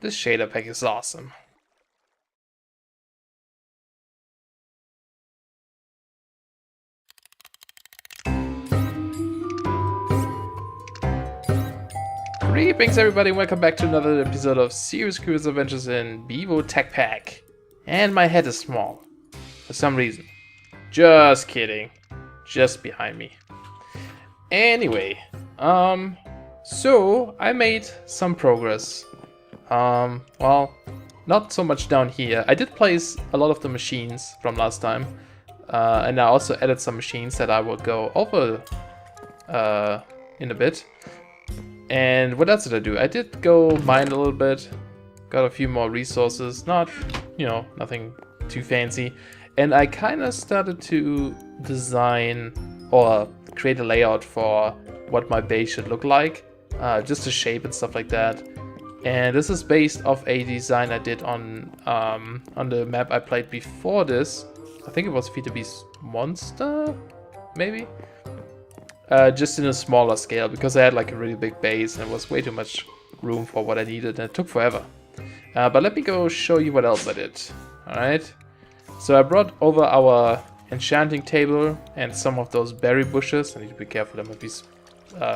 This shader pack is awesome. Greetings everybody, welcome back to another episode of Serious Curious Adventures in Bevo Tech Pack. And my head is small. For some reason. Just kidding. Just behind me. Anyway, so I made some progress. Well, not so much down here. I did place a lot of the machines from last time. And I also added some machines that I will go over in a bit. And what else did I do? I did go mine a little bit. Got a few more resources. Not, nothing too fancy. And I kind of started to design or create a layout for what my base should look like. Just the shape and stuff like that. And this is based off a design I did on the map I played before this. I think it was Feed the Beast Monster, maybe? Just in a smaller scale, because I had like a really big base and it was way too much room for what I needed and it took forever. But let me go show you what else I did. Alright, so I brought over our enchanting table and some of those berry bushes. I need to be careful, there might be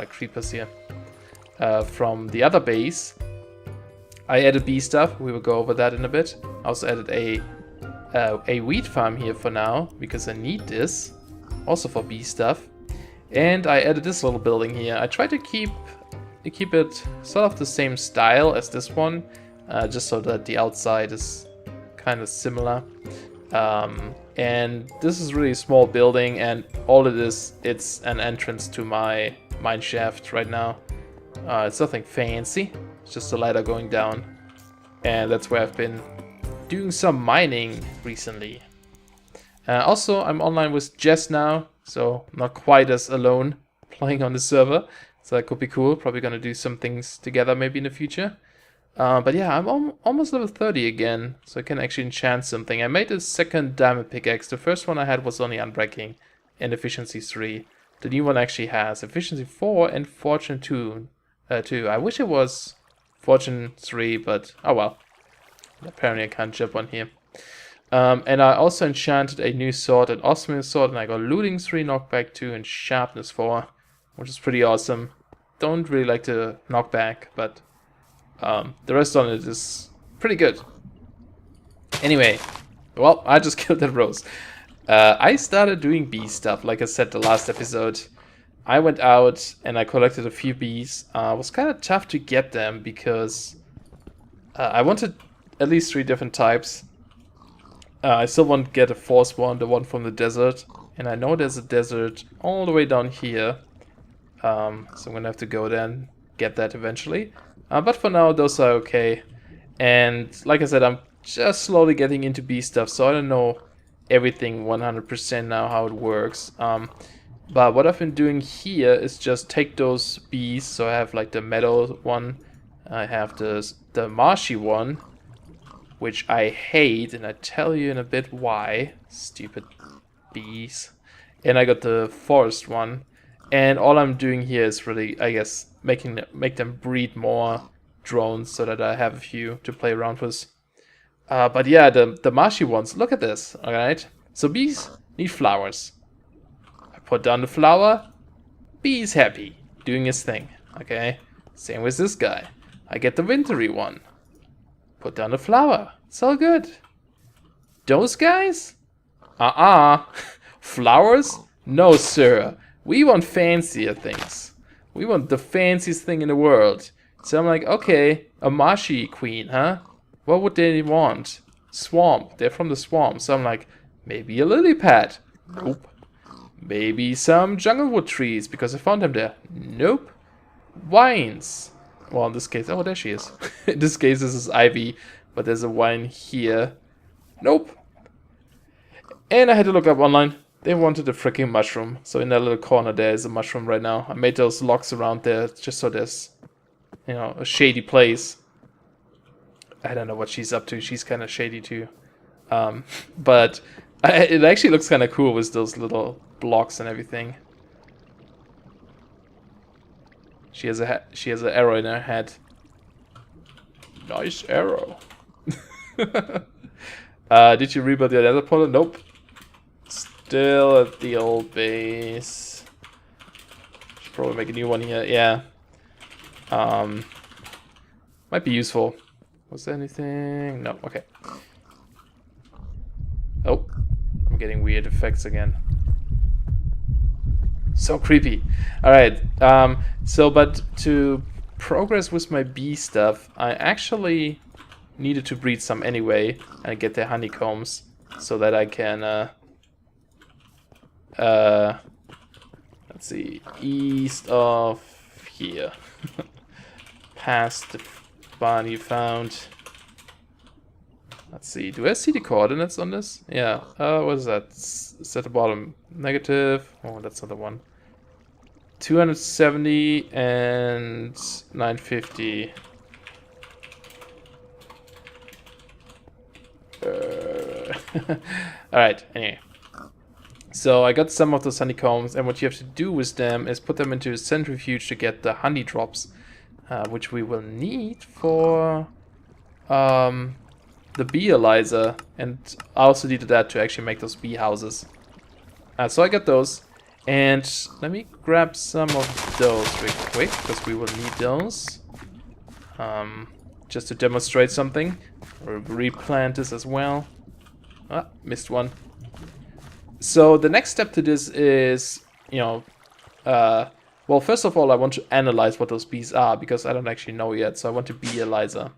creepers here. From the other base. I added bee stuff, we will go over that in a bit. I also added a wheat farm here for now, because I need this. Also for bee stuff. And I added this little building here. I tried to keep it sort of the same style as this one, just so that the outside is kind of similar. And this is really a small building, and all it is, it's an entrance to my mine shaft right now. It's nothing fancy, it's just a ladder going down. And that's where I've been doing some mining recently. Also, I'm online with Jess now. So not quite as alone playing on the server. So that could be cool. Probably gonna do some things together maybe in the future. But yeah, I'm almost level 30 again. So I can actually enchant something. I made a second diamond pickaxe. The first one I had was only unbreaking and efficiency 3. The new one actually has efficiency 4 and fortune 2. I wish it was fortune 3, but oh well. Apparently I can't jump on here. And I also enchanted a new sword, an awesome sword, and I got looting 3, knockback 2, and sharpness 4, which is pretty awesome. Don't really like the knockback, but the rest on it is pretty good. Anyway, well, I just killed that rose. I started doing bee stuff, like I said the last episode. I went out and I collected a few bees. It was kind of tough to get them because I wanted at least 3 different types. I still want to get a 4th one, the one from the desert. And I know there's a desert all the way down here. So I'm going to have to go there and get that eventually. But for now, those are okay. And like I said, I'm just slowly getting into bee stuff. So I don't know everything 100% now how it works. But what I've been doing here is just take those bees. So I have like the meadow one. I have the marshy one, which I hate, and I tell you in a bit why. Stupid bees. And I got the forest one. And all I'm doing here is really, I guess, make them breed more drones so that I have a few to play around with. But yeah, the marshy ones, look at this, alright? So bees need flowers. I put down the flower, bee's happy, doing his thing, okay? Same with this guy. I get the wintry one. Put down the flower. It's all good. Those guys? Flowers? No, sir. We want fancier things. We want the fanciest thing in the world. So I'm like, okay, a marshy queen, huh? What would they want? Swamp. They're from the swamp. So I'm like, maybe a lily pad. Nope. Maybe some junglewood trees, because I found them there. Nope. Vines. Well, in this case, oh, there she is. In this case, this is ivy, but there's a vine here. Nope. And I had to look up online. They wanted a freaking mushroom. So in that little corner there is a mushroom right now. I made those locks around there just so there's, a shady place. I don't know what she's up to. She's kind of shady too. But it actually looks kind of cool with those little blocks and everything. She has an arrow in her head. Nice arrow. Did you rebuild your nether portal? Nope. Still at the old base. Should probably make a new one here. Yeah. Might be useful. Was there anything? No. Okay. Oh, I'm getting weird effects again. So creepy. Alright, but to progress with my bee stuff, I actually needed to breed some anyway and get the honeycombs so that I can, let's see, east of here. Past the barn you found. Let's see, do I see the coordinates on this? Yeah, what is that? It's at the bottom. Negative, oh, that's not the one. 270 and 950. Alright, anyway. So I got some of those honeycombs, and what you have to do with them is put them into a centrifuge to get the honey drops, which we will need for the bee Eliza, and I also needed that to actually make those bee houses. So I got those, and let me grab some of those real quick, because we will need those. Just to demonstrate something. Or replant this as well. Ah, missed one. So the next step to this is, you know, well, first of all, I want to analyze what those bees are, because I don't actually know yet, so I want to bee Eliza.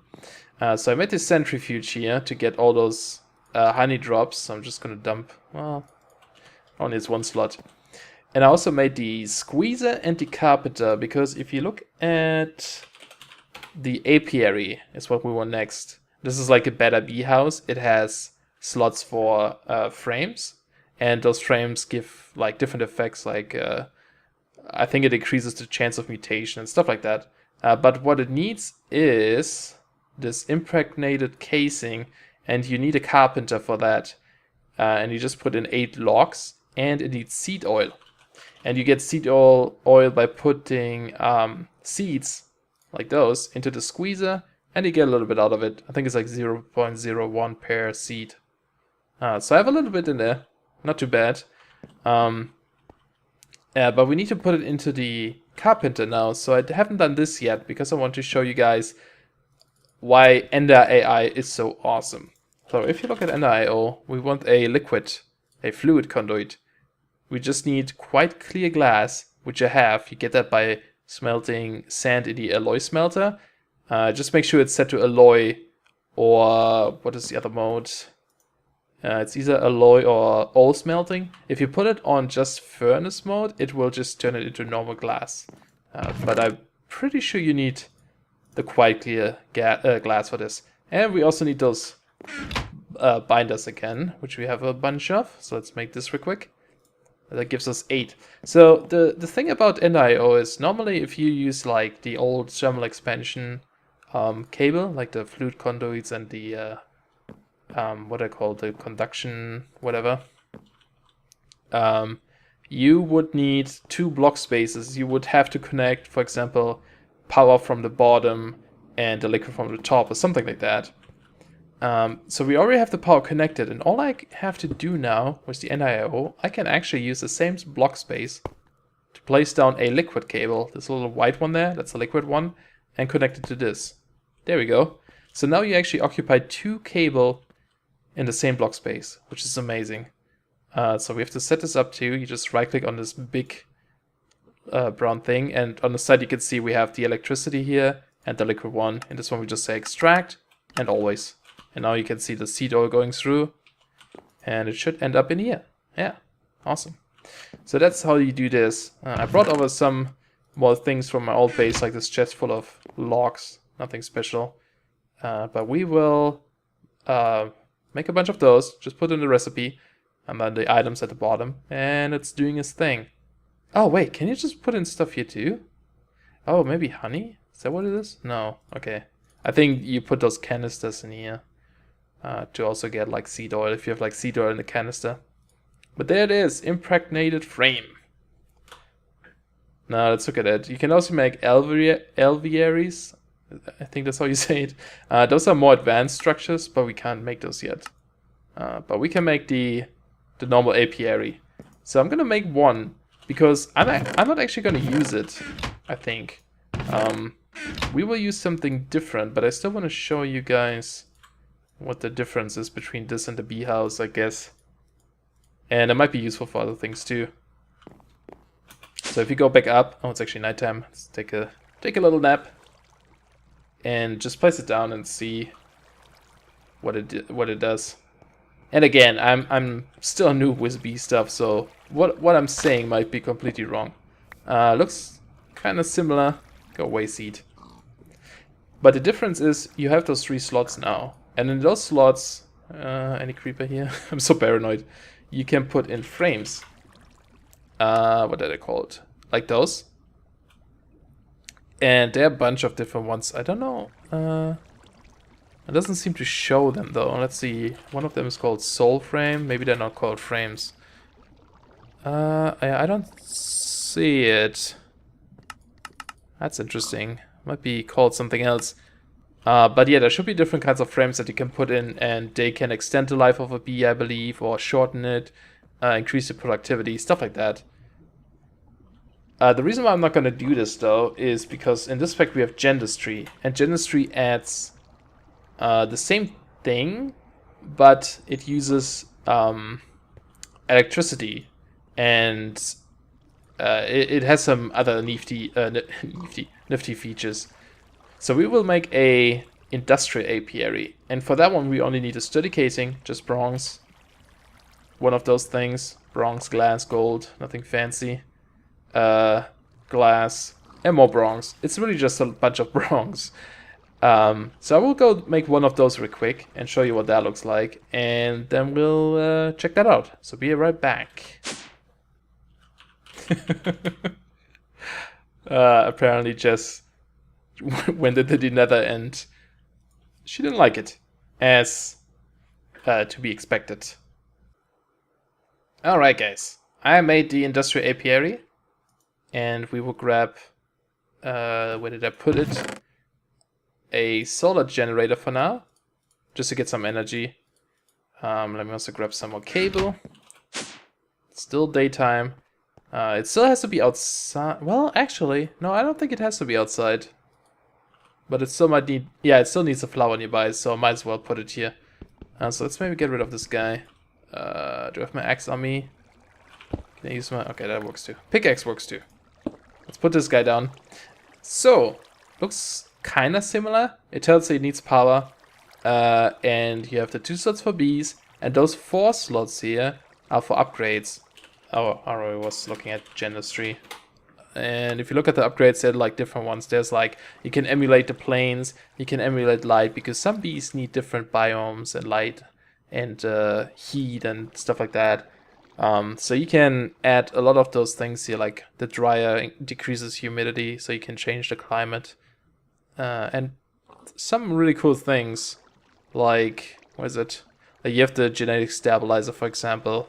So I made this centrifuge here to get all those honey drops. So I'm just going to dump, well, only it's one slot. And I also made the squeezer and the carpenter, because if you look at the apiary, is what we want next. This is like a better bee house. It has slots for frames, and those frames give like different effects, like I think it increases the chance of mutation and stuff like that. But what it needs is this impregnated casing, and you need a carpenter for that. And you just put in 8 logs, and it needs seed oil. And you get seed oil by putting seeds like those into the squeezer, and you get a little bit out of it. I think it's like 0.01 per seed. So I have a little bit in there, not too bad. Yeah, but we need to put it into the carpenter now. So I haven't done this yet because I want to show you guys why Ender AI is so awesome. So if you look at Ender IO, we want a fluid conduit. We just need quite clear glass, which I have. You get that by smelting sand in the alloy smelter. Just make sure it's set to alloy, or what is the other mode? It's either alloy or all smelting. If you put it on just furnace mode, it will just turn it into normal glass. But I'm pretty sure you need the quite clear glass for this. And we also need those binders again, which we have a bunch of. So let's make this real quick. That gives us 8. So the thing about NIO is normally if you use like the old thermal expansion cable, like the fluid conduits and the what I call the conduction whatever, you would need 2 block spaces. You would have to connect, for example, power from the bottom and the liquid from the top or something like that. So we already have the power connected, and all I have to do now with the NIO, I can actually use the same block space to place down a liquid cable, this little white one there, that's a liquid one, and connect it to this. There we go. So now you actually occupy 2 cable in the same block space, which is amazing. So we have to set this up too. You just right click on this big brown thing, and on the side you can see we have the electricity here and the liquid one. In this one we just say extract and always. And now you can see the seed oil going through, and it should end up in here. Yeah, awesome. So that's how you do this. I brought over some more things from my old base, like this chest full of logs, nothing special. But we will make a bunch of those, just put in the recipe, and then the items at the bottom, and it's doing its thing. Oh wait, can you just put in stuff here too? Oh, maybe honey? Is that what it is? No, okay. I think you put those canisters in here. To also get like seed oil, if you have like seed oil in the canister. But there it is, impregnated frame. Now let's look at it. You can also make alvearies. I think that's how you say it. Those are more advanced structures, but we can't make those yet. But we can make the normal apiary. So I'm gonna make one because I'm not actually gonna use it. I think we will use something different, but I still want to show you guys what the difference is between this and the bee house, I guess. And it might be useful for other things too. So if you go back up, oh, it's actually nighttime. Let's take a little nap and just place it down and see what it does. And again, I'm still new with bee stuff, so what I'm saying might be completely wrong. Looks kind of similar. Go away, seed. But the difference is you have those 3 slots now, and in those slots, any creeper here? I'm so paranoid. You can put in frames. What are they called? Like those. And there are a bunch of different ones. I don't know. It doesn't seem to show them though. Let's see. One of them is called soul frame. Maybe they're not called frames. I don't see it. That's interesting. Might be called something else. But yeah, there should be different kinds of frames that you can put in, and they can extend the life of a bee, I believe, or shorten it, increase the productivity, stuff like that. The reason why I'm not going to do this though is because in this pack we have Gendistry, and Gendistry adds the same thing, but it uses electricity, and it has some other nifty features. So we will make a industrial apiary, and for that one we only need a sturdy casing, just bronze, one of those things, bronze, glass, gold, nothing fancy, glass, and more bronze. It's really just a bunch of bronze. So I will go make one of those real quick and show you what that looks like, and then we'll check that out. So be right back. Apparently Jess went into the nether and she didn't like it, as to be expected. Alright guys, I made the industrial apiary, and we will grab, where did I put it? A solar generator for now, just to get some energy. Let me also grab some more cable. It's still daytime. It still has to be outside. Well, actually, no, I don't think it has to be outside. But it still might need, yeah, it still needs a flower nearby, so I might as well put it here. So let's maybe get rid of this guy. Do I have my axe on me? Can I use my, okay, that works too. Pickaxe works too. Let's put this guy down. So, looks kind of similar. It tells you it needs power. And you have the 2 slots for bees, and those 4 slots here are for upgrades. Oh, I was looking at Gendistry. And if you look at the upgrades, there are like different ones. There's like, you can emulate the planes, you can emulate light, because some bees need different biomes and light and heat and stuff like that. So you can add a lot of those things here, like the dryer decreases humidity, so you can change the climate. And some really cool things, like, what is it? Like you have the genetic stabilizer, for example.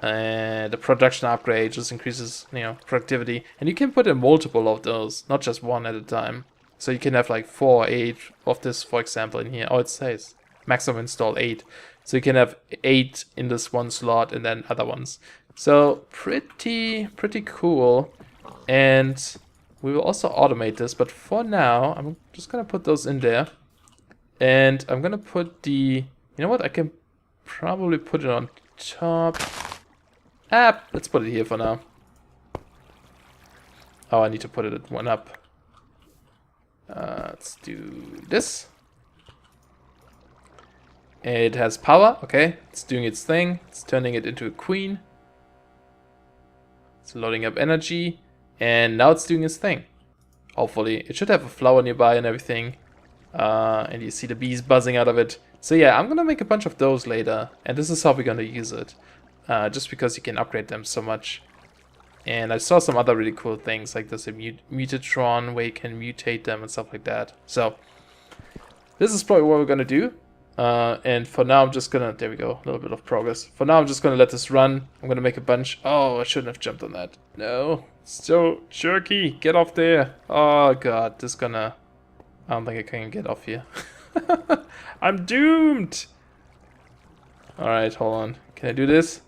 The production upgrade just increases, you know, productivity. And you can put in multiple of those, not just one at a time. So you can have like 4 or 8 of this, for example, in here. Oh, it says maximum install 8. So you can have 8 in this one slot and then other ones. So pretty cool. And we will also automate this, but for now, I'm just gonna put those in there. And I'm gonna put the, you know what, I can probably put it on top. Let's put it here for now. Oh, I need to put it one up. Let's do this. It has power, okay. It's doing its thing. It's turning it into a queen. It's loading up energy. And now it's doing its thing. Hopefully. It should have a flower nearby and everything. And you see the bees buzzing out of it. So yeah, I'm gonna make a bunch of those later. And this is how we're gonna use it. Just because you can upgrade them so much. And I saw some other really cool things, like there's a mutatron where you can mutate them and stuff like that. So this is probably what we're gonna do. And for now I'm just gonna, there we go, a little bit of progress. For now I'm just gonna let this run. I'm gonna make a bunch. Oh, I shouldn't have jumped on that. No, it's so jerky. Get off there. Oh god, this is gonna I don't think I can get off here. I'm doomed! Alright, hold on. Can I do this?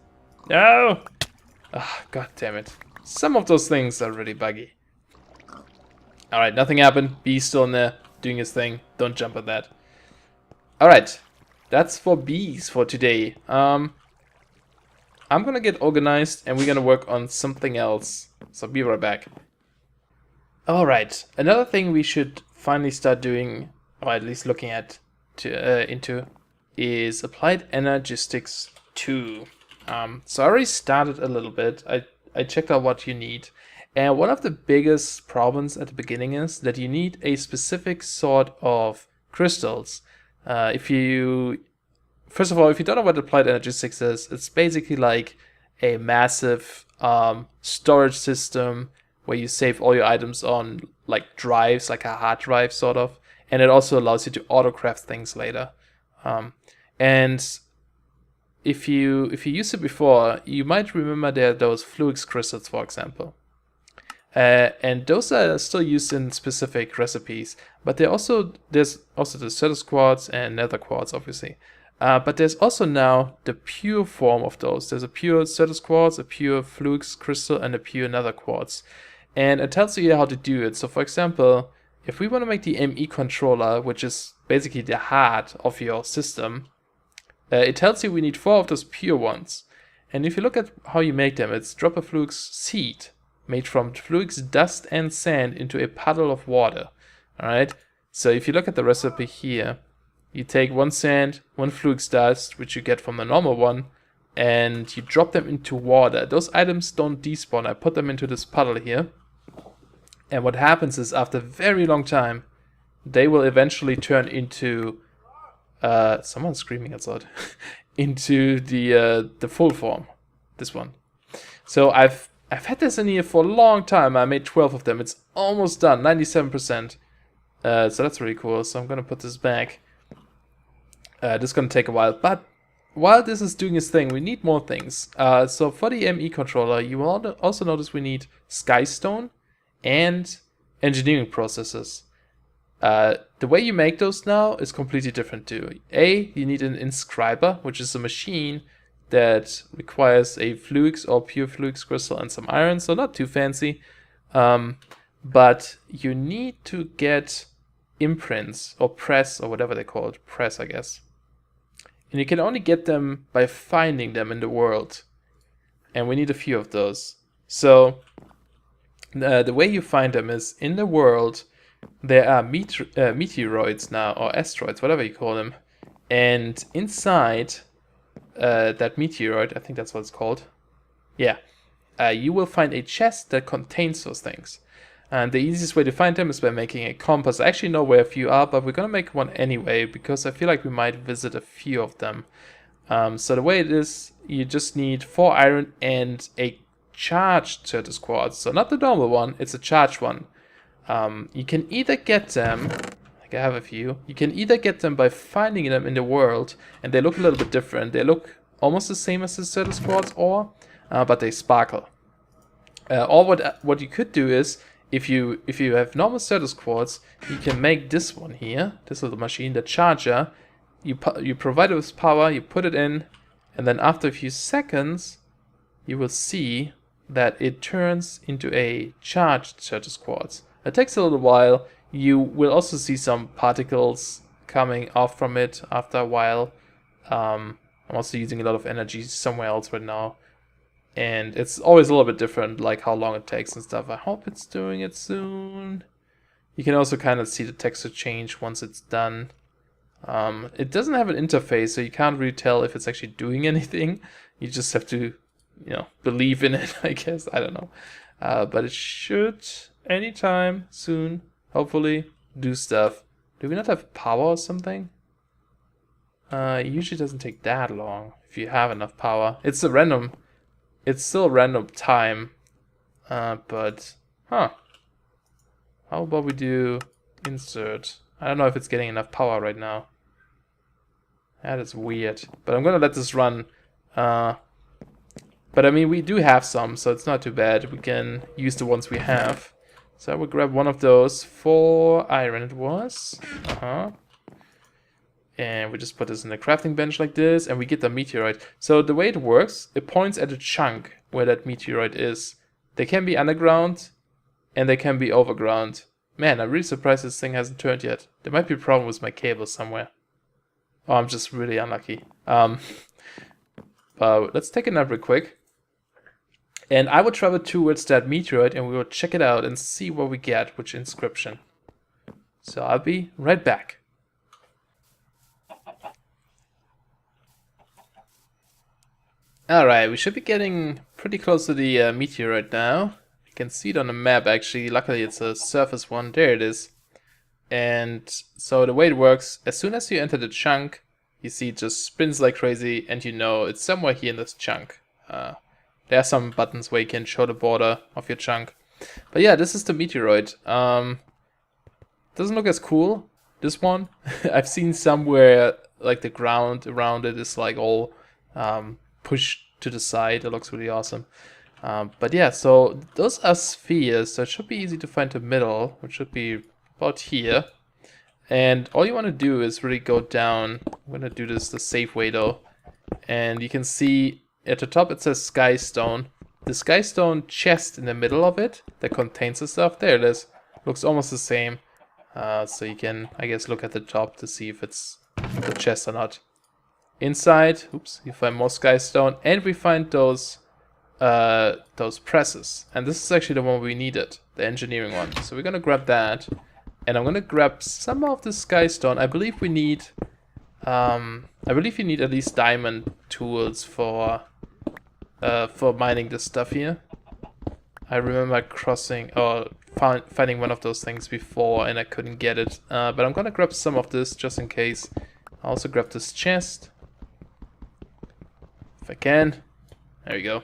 No! Ah, god damn it. Some of those things are really buggy. Alright, nothing happened. Bee's still in there, doing his thing. Don't jump at that. Alright, that's for bees for today. I'm gonna get organized and we're gonna work on something else. So be right back. Alright, another thing we should finally start doing, or at least looking at into, is Applied Energistics 2. So I already started a little bit. I checked out what you need. And one of the biggest problems at the beginning is that you need a specific sort of crystals. First of all, if you don't know what Applied Energistics is, it's basically like a massive storage system where you save all your items on like drives, like a hard drive sort of, and it also allows you to autocraft things later. And if you used it before, you might remember there are those fluix crystals, for example. And those are still used in specific recipes, but there's also the Certus quartz and nether quartz, obviously. But there's also now the pure form of those. There's a pure Certus quartz, a pure fluix crystal, and a pure nether quartz. And it tells you how to do it. So for example, if we want to make the ME controller, which is basically the heart of your system, it tells you we need 4 of those pure ones. And if you look at how you make them, it's drop a fluix seed made from fluix dust and sand into a puddle of water. Alright, so if you look at the recipe here, you take 1 sand, 1 fluix dust, which you get from the normal one, and you drop them into water. Those items don't despawn. I put them into this puddle here. And what happens is, after a very long time, they will eventually turn into someone's screaming outside. Into the full form. This one. So I've had this in here for a long time. I made 12 of them. It's almost done, 97%. So that's really cool. So I'm gonna put this back. This is gonna take a while, but while this is doing its thing, we need more things. So for the ME controller, you will also notice we need skystone and engineering processes. The way you make those now is completely different too. You need an inscriber, which is a machine that requires a fluix or pure fluix crystal and some iron, so not too fancy. But you need to get imprints or press, or whatever they call it, press I guess. And you can only get them by finding them in the world. And we need a few of those. So the way you find them is in the world. There are meteoroids now, or asteroids, whatever you call them. And inside that meteoroid, I think that's what it's called. Yeah. You will find a chest that contains those things. And the easiest way to find them is by making a compass. I actually know where a few are, but we're going to make one anyway, because I feel like we might visit a few of them. So the way it is, you just need 4 iron and a charged Certus quartz. So not the normal one, it's a charged one. You can either get them, like I have a few, you can either get them by finding them in the world, and they look a little bit different. They look almost the same as the Certus quartz ore, but they sparkle. Or what you could do is, if you have normal Certus quartz, you can make this one here, this little machine, the charger. You provide it with power, you put it in, and then after a few seconds, you will see that it turns into a charged Certus quartz. It takes a little while. You will also see some particles coming off from it after a while. I'm also using a lot of energy somewhere else right now. And it's always a little bit different, like how long it takes and stuff. I hope it's doing it soon. You can also kind of see the texture change once it's done. It doesn't have an interface, so you can't really tell if it's actually doing anything. You just have to, believe in it, I guess. I don't know. But it should, anytime soon, hopefully, do stuff. Do we not have power or something? It usually doesn't take that long if you have enough power. It's still random time. But, How about we do insert? I don't know if it's getting enough power right now. That is weird. But I'm gonna let this run. But I mean, we do have some, so it's not too bad. We can use the ones we have. So I will grab one of those. 4 iron it was. And we just put this in the crafting bench like this, and we get the meteorite. So the way it works, it points at a chunk where that meteorite is. They can be underground, and they can be overground. Man, I'm really surprised this thing hasn't turned yet. There might be a problem with my cable somewhere. Oh, I'm just really unlucky. But let's take a nap real quick. And I will travel towards that meteorite, and we will check it out and see what we get, which inscription. So I'll be right back. Alright, we should be getting pretty close to the meteorite now. You can see it on the map actually. Luckily it's a surface one. There it is. And so the way it works, as soon as you enter the chunk, you see it just spins like crazy, and you know it's somewhere here in this chunk. There are some buttons where you can show the border of your chunk. But yeah, this is the meteoroid. Doesn't look as cool, this one. I've seen somewhere like the ground around it is like all pushed to the side. It looks really awesome. But yeah, so those are spheres, so it should be easy to find the middle, which should be about here. And all you want to do is really go down. I'm going to do this the safe way though. And you can see at the top it says Sky Stone. The Sky Stone chest in the middle of it that contains the stuff, there it is. Looks almost the same. So you can, I guess, look at the top to see if it's the chest or not. Inside, oops, you find more Sky Stone, and we find those presses. And this is actually the one we needed, the engineering one. So we're gonna grab that, and I'm gonna grab some of the Sky Stone. I believe we need, you need at least diamond tools for mining this stuff here. I remember crossing or finding one of those things before, and I couldn't get it. But I'm gonna grab some of this just in case. I'll also grab this chest. If I can. There we go.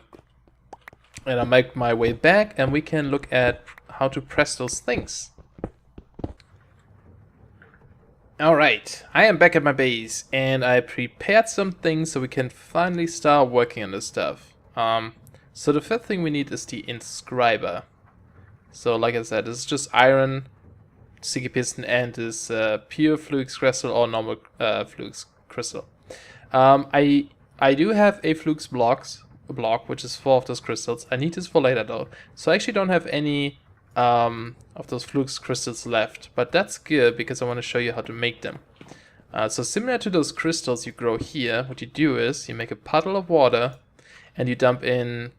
And I'll make my way back, and we can look at how to press those things. Alright, I am back at my base, and I prepared some things so we can finally start working on this stuff. So the first thing we need is the inscriber. So like I said, this is just iron, sticky piston, and this pure flux crystal or normal flux crystal. I do have a flux block, which is 4 of those crystals. I need this for later though. So I actually don't have any of those flux crystals left. But that's good because I want to show you how to make them. So similar to those crystals you grow here, what you do is you make a puddle of water and you dump in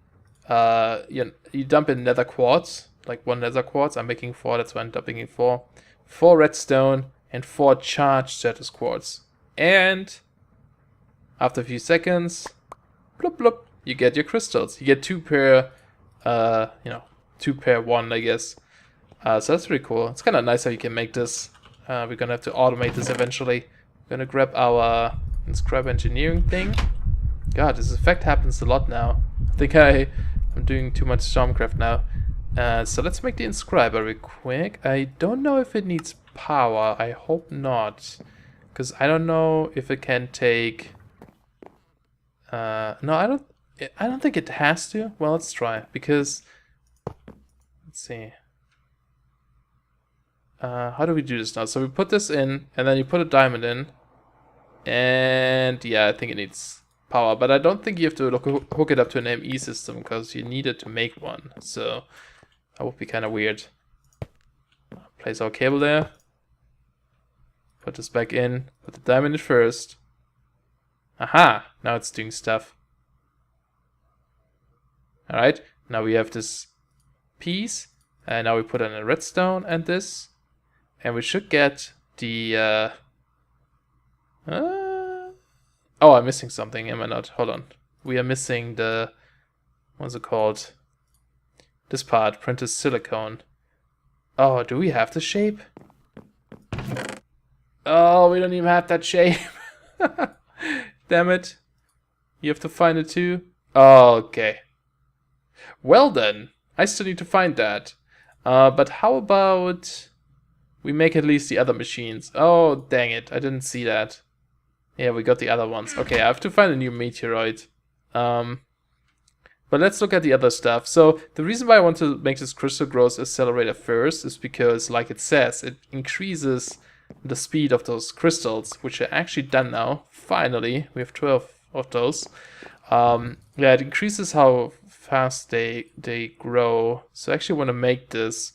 nether quartz, like 1 nether quartz. I'm making 4, that's why I'm dumping in 4. 4 redstone and 4 charged Certus quartz. And after a few seconds, bloop bloop, you get your crystals. You get 2 per, 2 per 1, I guess. So that's really cool. It's kind of nice how you can make this. We're gonna have to automate this eventually. We're gonna grab our inscribe engineering thing. God, this effect happens a lot now. I think I'm doing too much Stormcraft now. So let's make the inscriber real quick. I don't know if it needs power. I hope not, because I don't know if it can take. No, I don't think it has to. Well, let's try, because let's see. How do we do this now? So we put this in, and then you put a diamond in, and yeah, I think it needs power, but I don't think you have to hook it up to an ME system because you need it to make one. So that would be kind of weird. Place our cable there. Put this back in. Put the diamond in first. Aha! Now it's doing stuff. Alright, now we have this piece. And now we put in a redstone and this. And we should get the... Oh, I'm missing something, am I not? Hold on. We are missing the... What's it called? This part, printed silicone. Oh, do we have the shape? Oh, we don't even have that shape. Damn it. You have to find it too? Oh, okay. Well then, I still need to find that. But how about we make at least the other machines? Oh, dang it. I didn't see that. Yeah, we got the other ones. Okay, I have to find a new meteoroid. But let's look at the other stuff. So the reason why I want to make this crystal growth accelerator first is because, like it says, it increases the speed of those crystals, which are actually done now. Finally, we have 12 of those. Yeah, it increases how fast they grow. So I actually want to make this.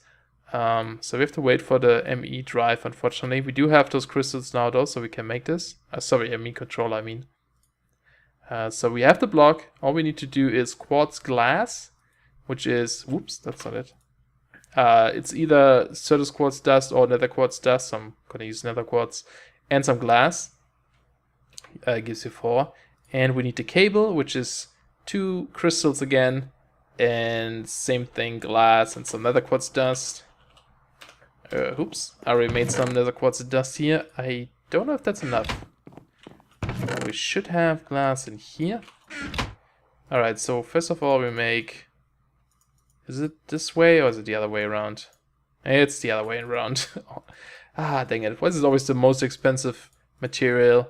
So we have to wait for the ME drive, unfortunately. We do have those crystals now though, so we can make this. Sorry, ME controller, I mean. So we have the block. All we need to do is quartz glass, which is, whoops, that's not it. It's either Certus quartz dust or nether quartz dust. So I'm gonna use nether quartz and some glass. Gives you 4. And we need the cable, which is 2 crystals again, and same thing, glass and some nether quartz dust. Oops, I already made some nether quartz dust here. I don't know if that's enough. We should have glass in here. Alright, so first of all we make... Is it this way or is it the other way around? It's the other way around. Ah, dang it. Why is it always the most expensive material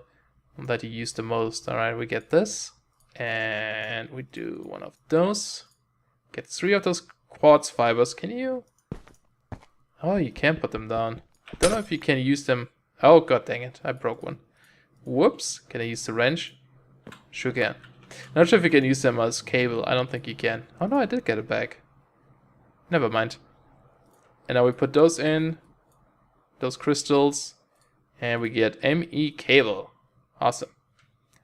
that you use the most? Alright, we get this. And we do one of those. Get 3 of those quartz fibers. Can you... Oh, you can put them down. I don't know if you can use them. Oh, god dang it. I broke one. Whoops. Can I use the wrench? Sure can. Not sure if you can use them as cable. I don't think you can. Oh no, I did get it back. Never mind. And now we put those in. Those crystals. And we get ME cable. Awesome.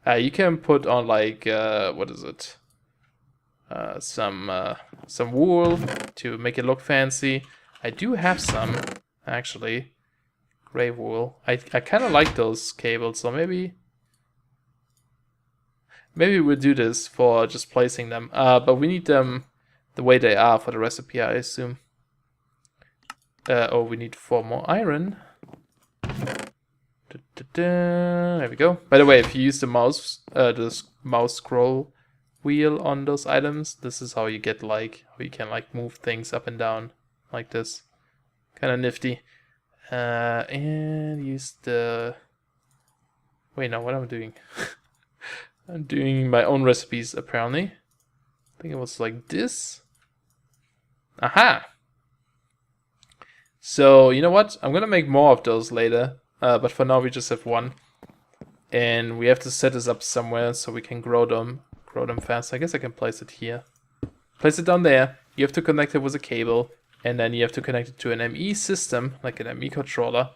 You can put on like, what is it? Some wool to make it look fancy. I do have some, actually. Gray wool. I kind of like those cables, so maybe we'll do this for just placing them. But we need them the way they are for the recipe, I assume. Oh, we need 4 more iron. There we go. By the way, if you use the mouse scroll wheel on those items, this is how you get like, how you can like move things up and down like this. Kind of nifty. And use the... Wait, no, what am I doing? I'm doing my own recipes, apparently. I think it was like this. Aha! So, you know what? I'm gonna make more of those later. But for now, we just have 1. And we have to set this up somewhere so we can grow them fast. I guess I can place it here. Place it down there. You have to connect it with a cable. And then you have to connect it to an ME system, like an ME controller.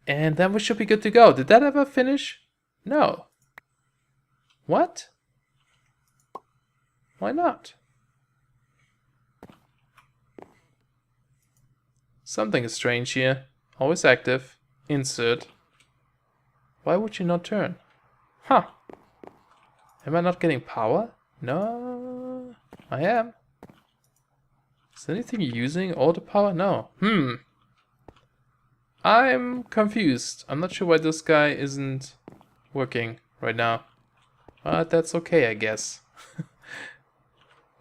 And then we should be good to go. Did that ever finish? No. What? Why not? Something is strange here. Always active. Insert. Why would you not turn? Huh. Am I not getting power? No. I am. Is anything using all the power? No. I'm confused. I'm not sure why this guy isn't working right now. But that's okay, I guess.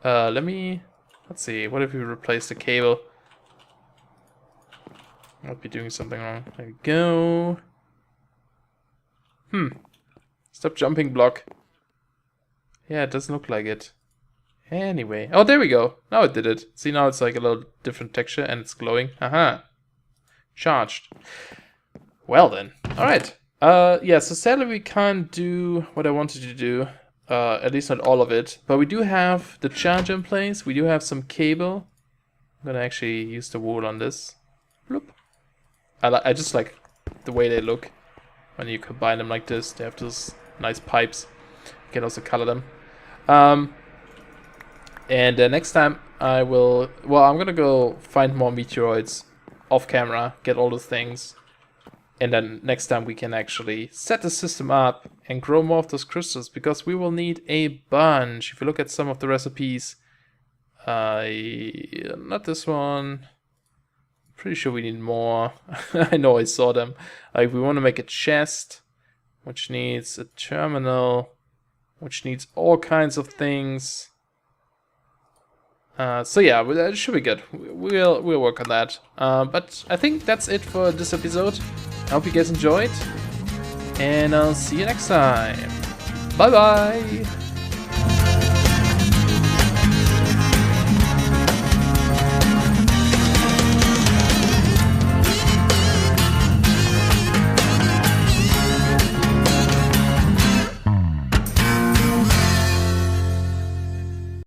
Let's see. What if we replace the cable? I'll be doing something wrong. There we go. Stop jumping block. Yeah, it doesn't look like it. Anyway. Oh, there we go. Now it did it. See, now it's like a little different texture and it's glowing. Aha. Charged. Well then. Alright. Yeah, so sadly we can't do what I wanted to do. At least not all of it. But we do have the charger in place. We do have some cable. I'm gonna actually use the wool on this. Bloop. I just like the way they look. When you combine them like this, they have those nice pipes. You can also color them. And next time I will... Well, I'm gonna go find more meteoroids off camera, get all those things. And then next time we can actually set the system up and grow more of those crystals, because we will need a bunch. If you look at some of the recipes, not this one. Pretty sure we need more. I know I saw them. Like, we want to make a chest, which needs a terminal, which needs all kinds of things. So yeah, that should be good. We'll work on that. But I think that's it for this episode. I hope you guys enjoyed, and I'll see you next time. Bye bye.